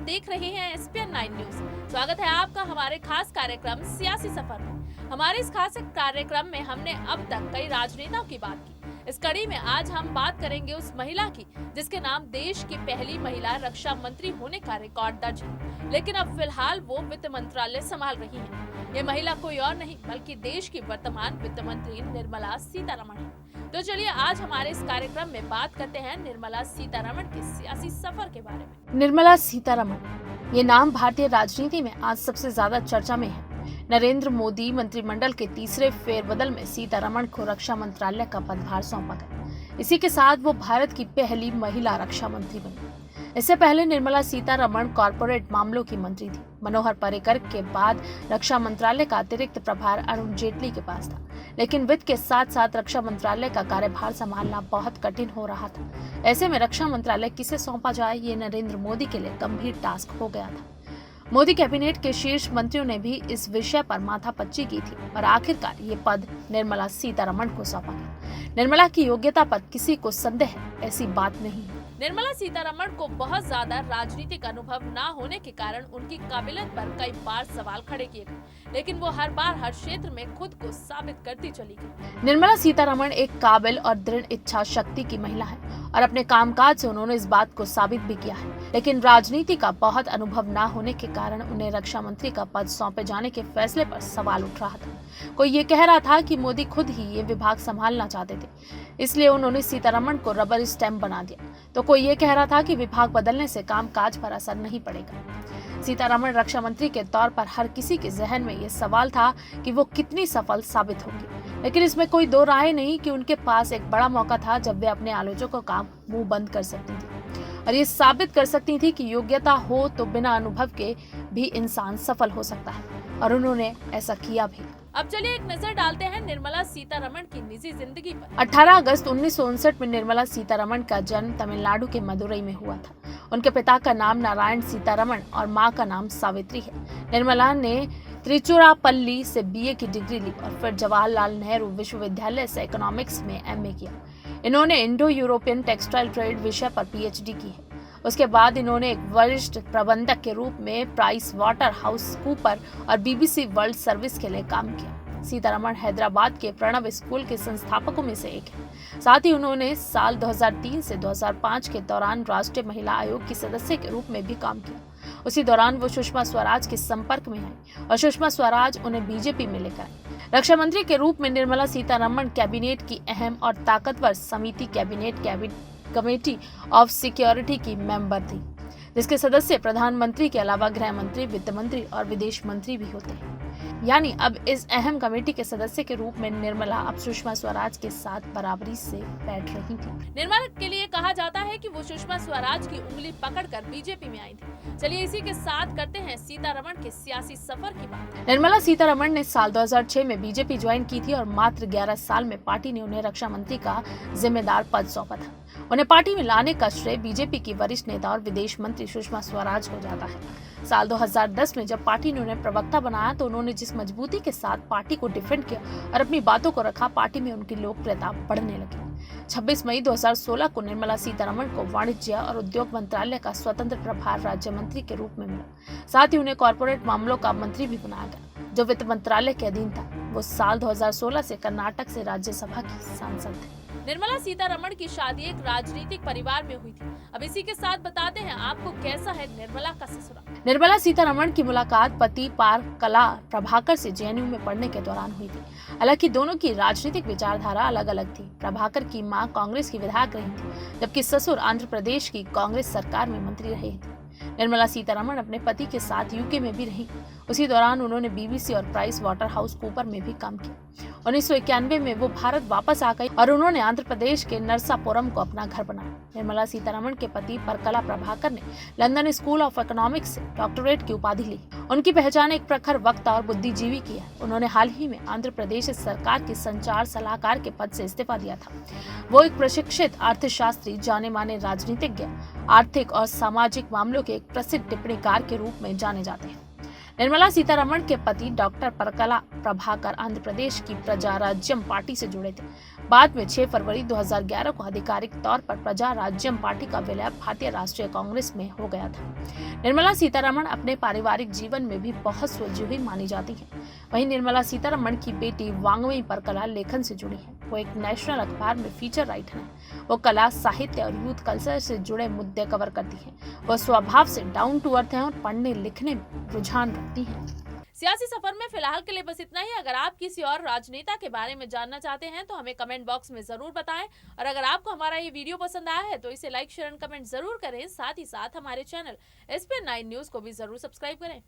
आप देख रहे हैं SPN 9 न्यूज। स्वागत है आपका हमारे खास कार्यक्रम सियासी सफर में। हमारे इस खास कार्यक्रम में हमने अब तक कई राजनेताओं की बात की। इस कड़ी में आज हम बात करेंगे उस महिला की जिसके नाम देश की पहली महिला रक्षा मंत्री होने का रिकॉर्ड दर्ज है, लेकिन अब फिलहाल वो वित्त मंत्रालय संभाल रही हैं। ये महिला कोई और नहीं बल्कि देश की वर्तमान वित्त मंत्री निर्मला सीतारमण है। तो चलिए आज हमारे इस कार्यक्रम में बात करते हैं निर्मला सीतारमण के सियासी सफर के बारे में। निर्मला सीतारमण ये नाम भारतीय राजनीति में आज सबसे ज्यादा चर्चा में है। नरेंद्र मोदी मंत्रिमंडल के तीसरे फेरबदल में सीतारमण को रक्षा मंत्रालय का पदभार सौंपा गया। इसी के साथ वो भारत की पहली महिला रक्षा मंत्री बनी। इससे पहले निर्मला सीतारमण कॉरपोरेट मामलों की मंत्री थी। मनोहर पर्रिकर के बाद रक्षा मंत्रालय का अतिरिक्त प्रभार अरुण जेटली के पास था, लेकिन वित्त के साथ साथ रक्षा मंत्रालय का कार्यभार संभालना बहुत कठिन हो रहा था। ऐसे में रक्षा मंत्रालय किसे सौंपा जाए, ये नरेंद्र मोदी के लिए गंभीर टास्क हो गया था। मोदी कैबिनेट के शीर्ष मंत्रियों ने भी इस विषय पर माथापच्ची की थी और आखिरकार ये पद निर्मला सीतारमण को सौंपा गया। निर्मला की योग्यता पर किसी को संदेह है, ऐसी बात नहीं है। निर्मला सीतारमण को बहुत ज्यादा राजनीतिक अनुभव न होने के कारण उनकी काबिलियत पर कई बार सवाल खड़े किए गए, लेकिन वो हर बार हर क्षेत्र में खुद को साबित करती चली गई। निर्मला सीतारमण एक काबिल और दृढ़ इच्छा शक्ति की महिला है और अपने कामकाज से उन्होंने इस बात को साबित भी किया है, लेकिन राजनीति का बहुत अनुभव न होने के कारण उन्हें रक्षा मंत्री का पद सौंपे जाने के फैसले पर सवाल उठ रहा था। कोई ये कह रहा था कि मोदी खुद ही ये विभाग संभालना चाहते थे, इसलिए उन्होंने सीतारमण को रबर स्टैंप बना दिया। तो कोई ये कह रहा था कि विभाग बदलने से कामकाज पर असर नहीं पड़ेगा। सीतारमण रक्षा मंत्री के तौर पर हर किसी के जहन में ये सवाल था कि वो कितनी सफल साबित होंगी, लेकिन इसमें कोई दो राय नहीं कि उनके पास एक बड़ा मौका था जब वे अपने आलोचकों का मुंह बंद कर सकती थी और ये साबित कर सकती थी कि योग्यता हो तो बिना अनुभव के भी इंसान सफल हो सकता है, और उन्होंने ऐसा किया भी। अब चलिए एक नजर डालते हैं निर्मला सीतारमण की निजी जिंदगी पर। 18 अगस्त 1959 में निर्मला सीतारमण का जन्म तमिलनाडु के मदुरई में हुआ था। उनके पिता का नाम नारायण सीतारमण और मां का नाम सावित्री है। निर्मला ने त्रिचुरापल्ली से BA की डिग्री ली और फिर जवाहरलाल नेहरू विश्वविद्यालय से इकोनॉमिक्स में MA किया। इन्होंने इंडो यूरोपियन टेक्सटाइल ट्रेड विषय पर PhD की है। उसके बाद इन्होंने एक वरिष्ठ प्रबंधक के रूप में प्राइस वाटर हाउस कूपर और BBC वर्ल्ड सर्विस के लिए काम किया। सीतारमण हैदराबाद के प्रणव स्कूल के संस्थापकों में से एक है। साथ ही उन्होंने साल 2003 से 2005 के दौरान राष्ट्रीय महिला आयोग की सदस्य के रूप में भी काम किया। उसी दौरान वो सुषमा स्वराज के संपर्क में आई और सुषमा स्वराज उन्हें BJP में लेकर आई। रक्षा मंत्री के रूप में निर्मला सीतारमण कैबिनेट की अहम और ताकतवर समिति कैबिनेट कमेटी ऑफ सिक्योरिटी की मेंबर थी, जिसके सदस्य प्रधानमंत्री के अलावा गृह मंत्री, वित्त मंत्री और विदेश मंत्री भी होते हैं। यानी अब इस अहम कमेटी के सदस्य के रूप में निर्मला अब सुषमा स्वराज के साथ बराबरी से बैठ रही थी। निर्मला के लिए कहा जाता है कि वो सुषमा स्वराज की उंगली पकड़कर BJP में आई थी। चलिए इसी के साथ करते हैं सीतारमण के सियासी सफर की बात। निर्मला सीतारमण ने साल 2006 में BJP ज्वाइन की थी और मात्र 11 साल में पार्टी ने उन्हें रक्षा मंत्री का जिम्मेदार पद सौंपा था। उन्हें पार्टी में लाने का श्रेय BJP की वरिष्ठ नेता और विदेश मंत्री सुषमा स्वराज हो जाता है। साल 2010 में जब पार्टी ने उन्हें प्रवक्ता बनाया तो उन्होंने जिस मजबूती के साथ पार्टी को डिफेंड किया और अपनी बातों को रखा, पार्टी में उनकी लोकप्रियता बढ़ने लगी। 26 मई 2016 को निर्मला सीतारमण को वाणिज्य और उद्योग मंत्रालय का स्वतंत्र प्रभार राज्य मंत्री के रूप में मिला। साथ ही उन्हें कॉर्पोरेट मामलों का मंत्री भी बनाया गया, जो वित्त मंत्रालय के अधीन था। वो साल 2016 से कर्नाटक से राज्यसभा की सांसद थे। निर्मला सीतारमण की शादी एक राजनीतिक परिवार में हुई थी। अब इसी के साथ बताते हैं आपको कैसा है निर्मला का ससुराल। निर्मला सीतारमण की मुलाकात पति पारकला प्रभाकर से JNU में पढ़ने के दौरान हुई थी। हालांकि दोनों की राजनीतिक विचारधारा अलग अलग थी। प्रभाकर की मां कांग्रेस की विधायक रही थी, जबकि ससुर आंध्र प्रदेश की कांग्रेस सरकार में मंत्री रहे थे। निर्मला सीतारमण अपने पति के साथ UK में भी रही। उसी दौरान उन्होंने BBC और प्राइस वाटर हाउस कूपर में भी काम किया। 1991 में वो भारत वापस आ गई और उन्होंने आंध्र प्रदेश के नरसापुरम को अपना घर बनाया। निर्मला सीतारमण के पति परकला प्रभाकर ने लंदन स्कूल ऑफ इकोनॉमिक्स से डॉक्टरेट की उपाधि ली। उनकी पहचान एक प्रखर वक्ता और बुद्धिजीवी की है। उन्होंने हाल ही में आंध्र प्रदेश सरकार के संचार सलाहकार के पद से इस्तीफा दिया था। वो एक प्रशिक्षित अर्थशास्त्री, जाने माने राजनीतिज्ञ, आर्थिक और सामाजिक मामलों के एक प्रसिद्ध टिप्पणीकार के रूप में जाने जाते हैं। निर्मला सीतारमण के पति डॉक्टर परकला प्रभाकर आंध्र प्रदेश की प्रजाराज्यम पार्टी से जुड़े थे। बाद में 6 फरवरी 2011 को आधिकारिक तौर पर प्रजा राज्यम पार्टी का विलय भारतीय राष्ट्रीय कांग्रेस में हो गया था। निर्मला सीतारमण अपने पारिवारिक जीवन में भी बहुत सुलझी हुई मानी जाती है। वहीं निर्मला सीतारमण की बेटी वांगमयी परकला लेखन से जुड़ी है। वो एक नेशनल अखबार में फीचर राइटर है। वो कला, साहित्य और यूथ कल्चर से जुड़े मुद्दे कवर करती है। वो स्वभाव से डाउन टू अर्थ है और पढ़ने लिखने में रुझान रखती है। सियासी सफर में फिलहाल के लिए बस इतना ही। अगर आप किसी और राजनेता के बारे में जानना चाहते हैं तो हमें कमेंट बॉक्स में जरूर बताएं। और अगर आपको हमारा ये वीडियो पसंद आया है तो इसे लाइक, शेयर एंड कमेंट जरूर करें। साथ ही साथ हमारे चैनल SPN9 न्यूज को भी जरूर सब्सक्राइब करें।